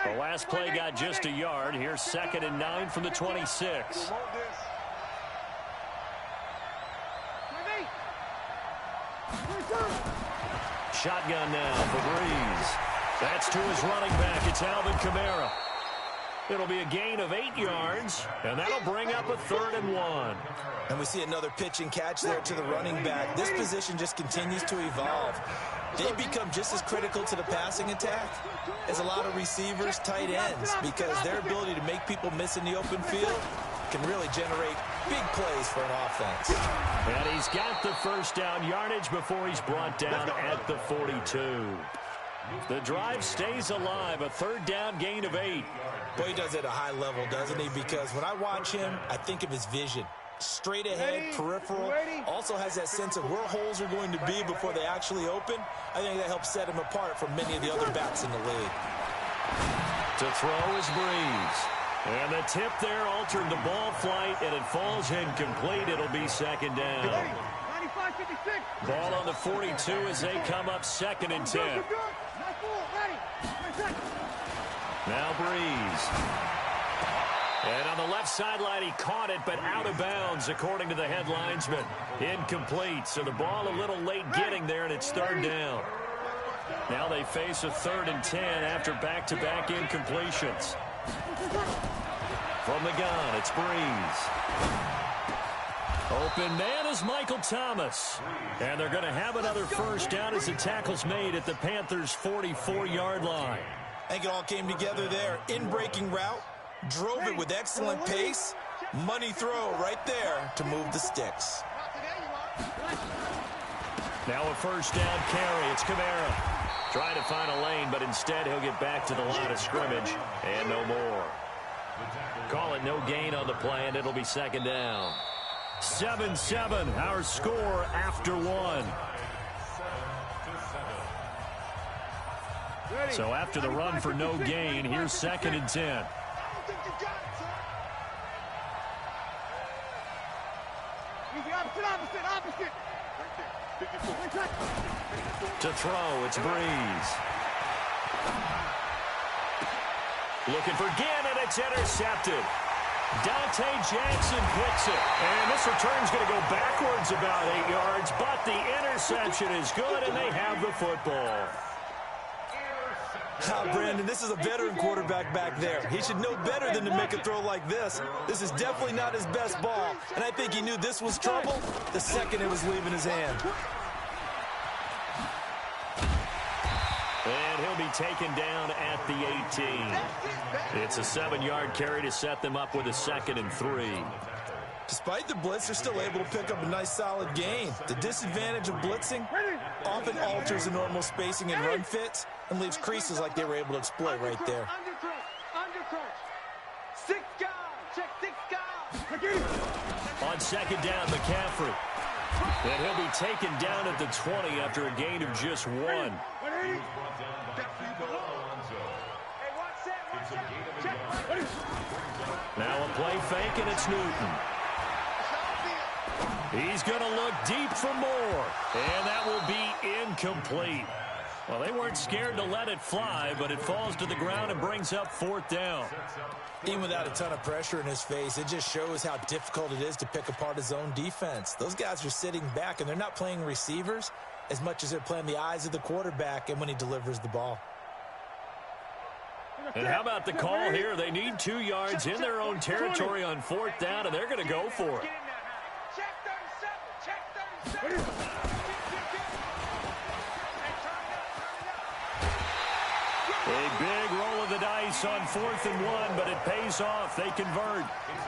The last play got just a yard. Here's 2nd and 9 from the 26. Shotgun now for Breeze. That's to his running back. It's Alvin Kamara. It'll be a gain of 8 yards, and that'll bring up a 3rd and 1. And we see another pitch and catch there to the running back. This position just continues to evolve. They become just as critical to the passing attack as a lot of receivers, tight ends, because their ability to make people miss in the open field can really generate big plays for an offense. And he's got the first down yardage before he's brought down at the 42. The drive stays alive, a 3rd down gain of 8. Boy, he does it at a high level, doesn't he? Because when I watch him, I think of his vision. Straight ahead, peripheral, also has that sense of where holes are going to be before they actually open. I think that helps set him apart from many of the other backs in the league. To throw is Breeze. And the tip there altered the ball flight, and it falls incomplete. It'll be 2nd down. Ball on the 42 as they come up 2nd and 10. Now Breeze. And on the left sideline, he caught it, but out of bounds, according to the head linesman. Incomplete, so the ball a little late getting there, and it's 3rd down. Now they face a 3rd and 10 after back-to-back incompletions. From the gun, it's Breeze. Open man is Michael Thomas. And they're going to have another first down as the tackle's made at the Panthers' 44-yard line. I think it all came together there. In-breaking route, drove it with excellent pace. Money throw right there to move the sticks. Now a first down carry. It's Kamara. Trying to find a lane, but instead he'll get back to the line of scrimmage. And no more. Call it no gain on the play, and it'll be 2nd down. 7-7, our score after 1. So after the run for no gain, here's 2nd and 10. To throw, it's Breeze. Looking for Gannon, it's intercepted. Dante Jackson picks it. And this return's going to go backwards about 8 yards, but the interception is good, and they have the football. Brandon, this is a veteran quarterback back there. He should know better than to make a throw like this. This is definitely not his best ball, and I think he knew this was trouble the second it was leaving his hand. And he'll be taken down at the 18. It's a 7-yard carry to set them up with a 2nd and 3. Despite the blitz, they're still able to pick up a nice solid gain. The disadvantage of blitzing often alters the normal spacing and run fits and leaves creases like they were able to exploit right there. On 2nd down, McCaffrey. And he'll be taken down at the 20 after a gain of just 1. Now a play fake, and it's Newton. He's going to look deep for more, and that will be incomplete. Well, they weren't scared to let it fly, but it falls to the ground and brings up 4th down. Even without a ton of pressure in his face, it just shows how difficult it is to pick apart his own defense. Those guys are sitting back, and they're not playing receivers as much as they're playing the eyes of the quarterback and when he delivers the ball. And how about the call here? They need 2 yards in their own territory on 4th down, and they're going to go for it. Check 37. A big roll of the dice on 4th and 1, but it pays off. They convert.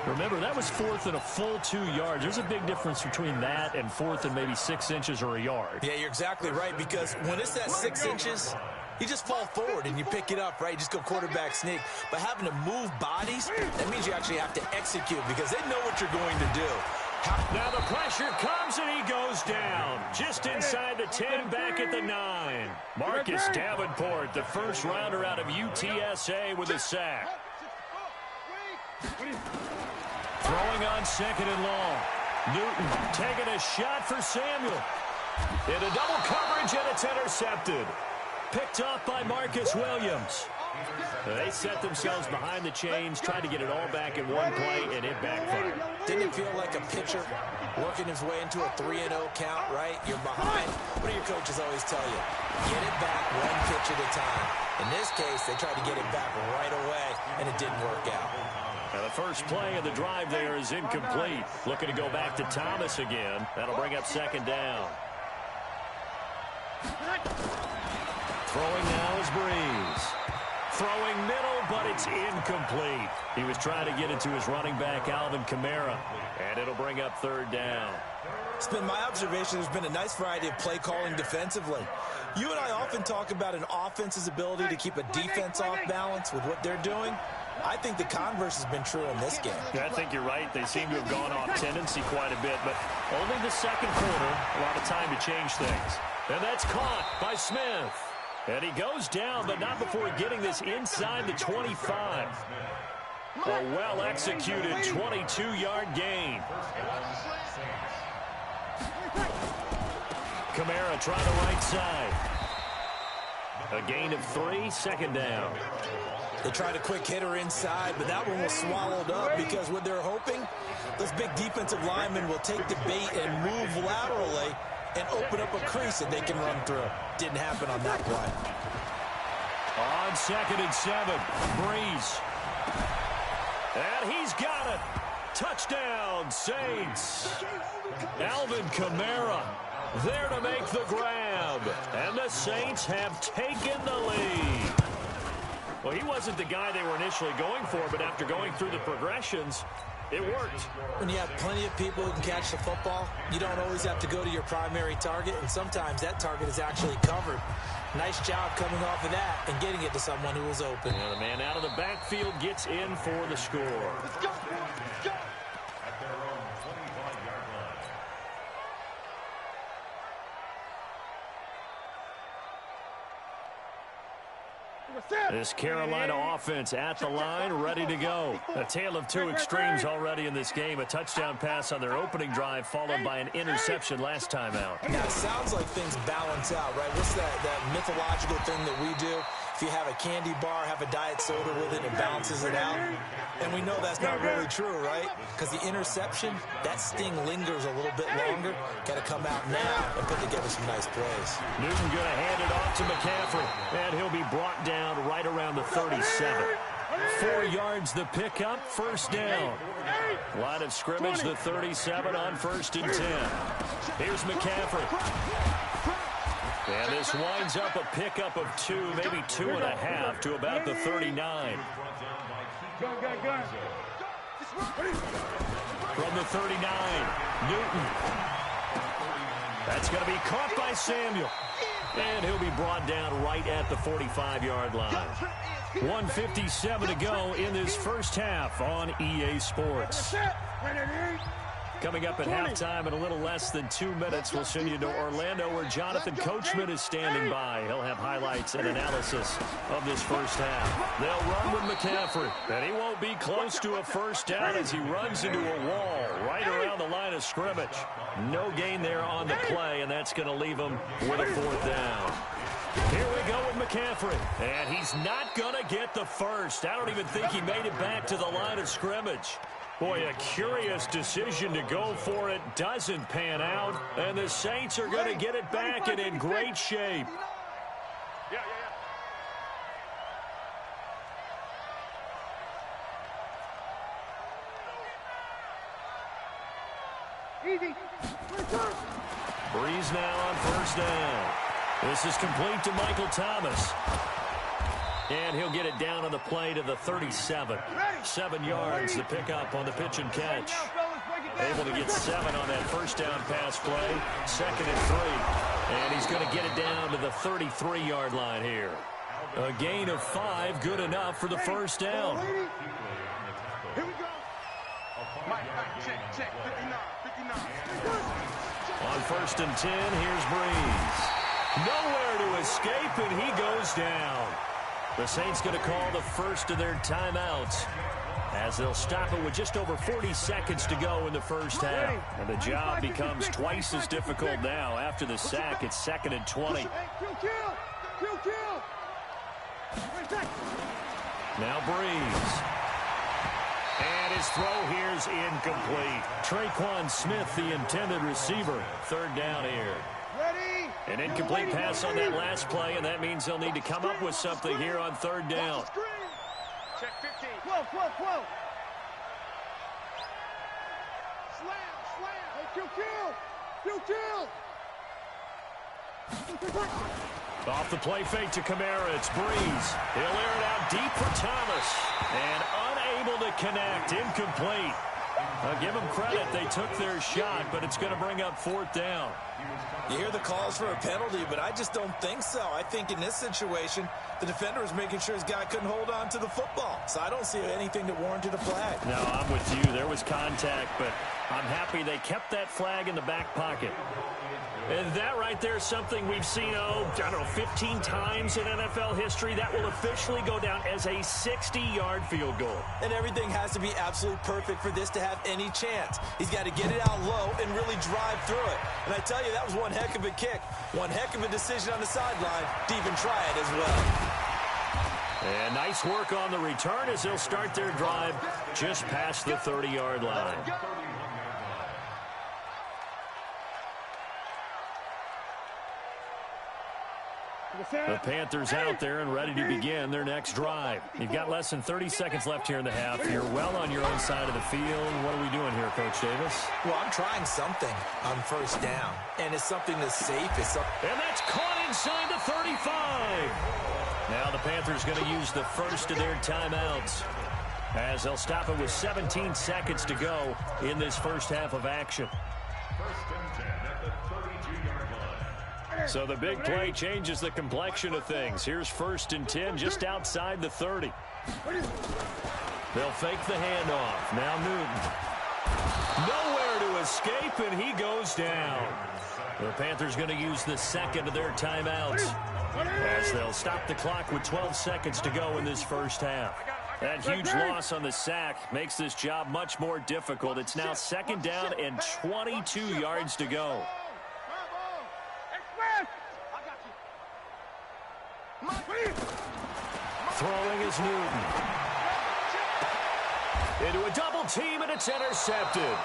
Remember, that was 4th and a full 2 yards. There's a big difference between that and 4th and maybe 6 inches or a yard. Yeah, you're exactly right, because when it's that 6 inches, you just fall forward and you pick it up, right? You just go quarterback sneak. But having to move bodies, that means you actually have to execute because they know what you're going to do. Now the pressure comes and he goes down. Just inside the 10, back at the 9. Marcus Davenport, the first rounder out of UTSA with a sack. Throwing on 2nd and long. Newton taking a shot for Samuel. Into double coverage and it's intercepted. Picked off by Marcus Williams. They set themselves behind the chains, tried to get it all back in one play, and it backfired. Didn't it feel like a pitcher working his way into a 3-0 count, right? You're behind. What do your coaches always tell you? Get it back one pitch at a time. In this case, they tried to get it back right away, and it didn't work out. Now the first play of the drive there is incomplete. Looking to go back to Thomas again. That'll bring up 2nd down. Throwing now is Breeze. Throwing middle, but it's incomplete. He was trying to get it to his running back, Alvin Kamara, and it'll bring up 3rd down. It's been my observation there's been a nice variety of play calling defensively. You and I often talk about an offense's ability to keep a defense off balance with what they're doing. I think the converse has been true in this game. Yeah, I think you're right. They seem to have gone off tendency quite a bit, but only the 2nd quarter, a lot of time to change things. And that's caught by Smith. And he goes down, but not before getting this inside the 25. A well-executed 22-yard gain. Kamara trying the right side. A gain of 3, 2nd down. They tried a quick hitter inside, but that one was swallowed up because what they're hoping, those big defensive linemen will take the bait and move laterally and open up a crease that they can run through. Didn't happen on that play. On 2nd and 7, Breeze. And he's got it. Touchdown, Saints. Alvin Kamara there to make the grab. And the Saints have taken the lead. Well, he wasn't the guy they were initially going for, but after going through the progressions, it worked. When you have plenty of people who can catch the football, you don't always have to go to your primary target, and sometimes that target is actually covered. Nice job coming off of that and getting it to someone who was open. Yeah, the man out of the backfield gets in for the score. Let's go. Let's go. At their own 25-yard line. This Carolina offense at the line, ready to go. A tale of two extremes already in this game. A touchdown pass on their opening drive, followed by an interception last time out. Now, it sounds like things balance out, right? What's that mythological thing that we do? If you have a candy bar, have a diet soda with it, and it balances it out. And we know that's not really true, right? Because the interception, that sting lingers a little bit longer. Got to come out now and put together some nice plays. Newton going to hand it off to McCaffrey, and he'll be brought down right around the 37. 4 yards the pickup, 1st down. Line of scrimmage, the 37 on 1st and 10. Here's McCaffrey. And this winds up a pickup of 2, maybe 2.5 to about the 39. From the 39, Newton. That's going to be caught by Samuel. And he'll be brought down right at the 45-yard line. 1:57 to go in this first half on EA Sports. Coming up at halftime in a little less than 2 minutes, we'll send you to Orlando where Jonathan Coachman is standing by. He'll have highlights and analysis of this first half. They'll run with McCaffrey, and he won't be close to a 1st down as he runs into a wall right around the line of scrimmage. No gain there on the play, and that's going to leave him with a 4th down. Here we go with McCaffrey. And he's not going to get the first. I don't even think he made it back to the line of scrimmage. Boy, a curious decision to go for it. Doesn't pan out. And the Saints are going to get it back and in great shape. Easy. Breeze now on first down. This is complete to Michael Thomas. And he'll get it down on the play to the 37. 7 yards to pick up on the pitch and catch. Able to get 7 on that first down pass play. 2nd and 3. And he's going to get it down to the 33-yard line here. A gain of 5, good enough for the first down. Here we go. Mike, check. 59. On 1st and 10, here's Breeze. Nowhere to escape, and he goes down. The Saints going to call the first of their timeouts as they'll stop it with just over 40 seconds to go in the first half. And the job becomes twice as difficult now. After the sack, it's 2nd and 20. Kill. Now Breeze. And his throw here's incomplete. Traquan Smith, the intended receiver. 3rd down here. An incomplete pass on that last play, and that means they'll need to come up with something here on 3rd down. Check 15. 12. Slam. Hey, kill. Off the play fake to Kamara, it's Breeze. He'll air it out deep for Thomas. And unable to connect, incomplete. I'll give them credit, they took their shot, but it's going to bring up 4th down. You hear the calls for a penalty, but I just don't think so. I think in this situation, the defender was making sure his guy couldn't hold on to the football. So I don't see anything that warranted a flag. No, I'm with you. There was contact, but I'm happy they kept that flag in the back pocket. And that right there is something we've seen, 15 times in NFL history. That will officially go down as a 60-yard field goal. And everything has to be absolutely perfect for this to have any chance. He's got to get it out low and really drive through it. And I tell you, that was one heck of a kick. One heck of a decision on the sideline to even try it as well. And nice work on the return as they'll start their drive just past the 30-yard line. The Panthers out there and ready to begin their next drive. You've got less than 30 seconds left here in the half. You're well on your own side of the field. What are we doing here, Coach Davis? Well, I'm trying something on 1st down, and it's something that's safe. And that's caught inside the 35. Now the Panthers going to use the first of their timeouts as they'll stop it with 17 seconds to go in this first half of action. 1st and 10 at the 32-yard line. So the big play changes the complexion of things. Here's 1st and 10 just outside the 30. They'll fake the handoff. Now Newton. Nowhere to escape, and he goes down. The Panthers going to use the 2nd of their timeouts as they'll stop the clock with 12 seconds to go in this first half. That huge loss on the sack makes this job much more difficult. It's now 2nd down and 22 yards to go. Throwing is Newton. Into a double team, and it's intercepted.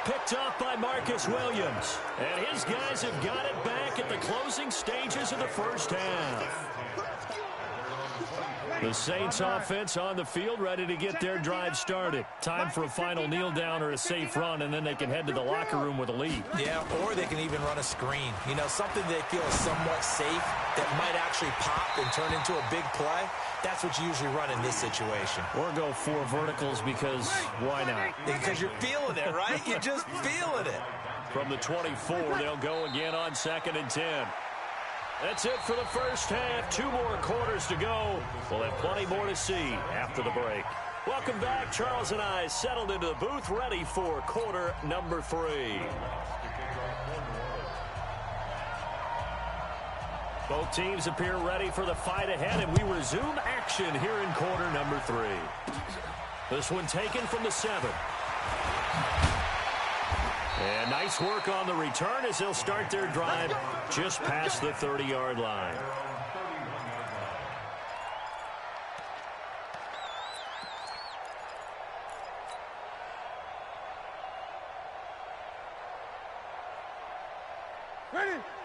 Picked off by Marcus Williams. And his guys have got it back at the closing stages of the first half. The Saints offense on the field, ready to get their drive started. Time for a final kneel down or a safe run, and then they can head to the locker room with a lead. Yeah, or they can even run a screen. You know, something they feel is somewhat safe that might actually pop and turn into a big play. That's what you usually run in this situation. Or go 4 verticals because why not? Because you're feeling it, right? You're just feeling it. From the 24, they'll go again on 2nd and 10. That's it for the first half. 2 more quarters to go. We'll have plenty more to see after the break. Welcome back. Charles and I settled into the booth, ready for quarter number 3. Both teams appear ready for the fight ahead, and we resume action here in quarter number 3. This one taken from the 7. And nice work on the return as they'll start their drive just past the 30-yard line.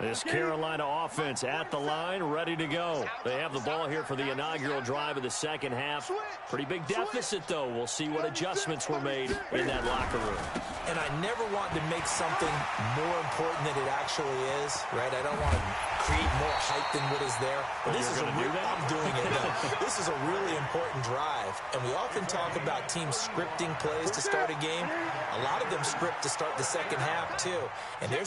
This Carolina offense at the line, ready to go. They have the ball here for the inaugural drive of the second half. Pretty big deficit, though. We'll see what adjustments were made in that locker room. And I never want to make something more important than it actually is, right? I don't want to create more hype than what is there. But this is a real, I'm doing it now. This is a really important drive. And we often talk about teams scripting plays to start a game. A lot of them script to start the second half, too. And there's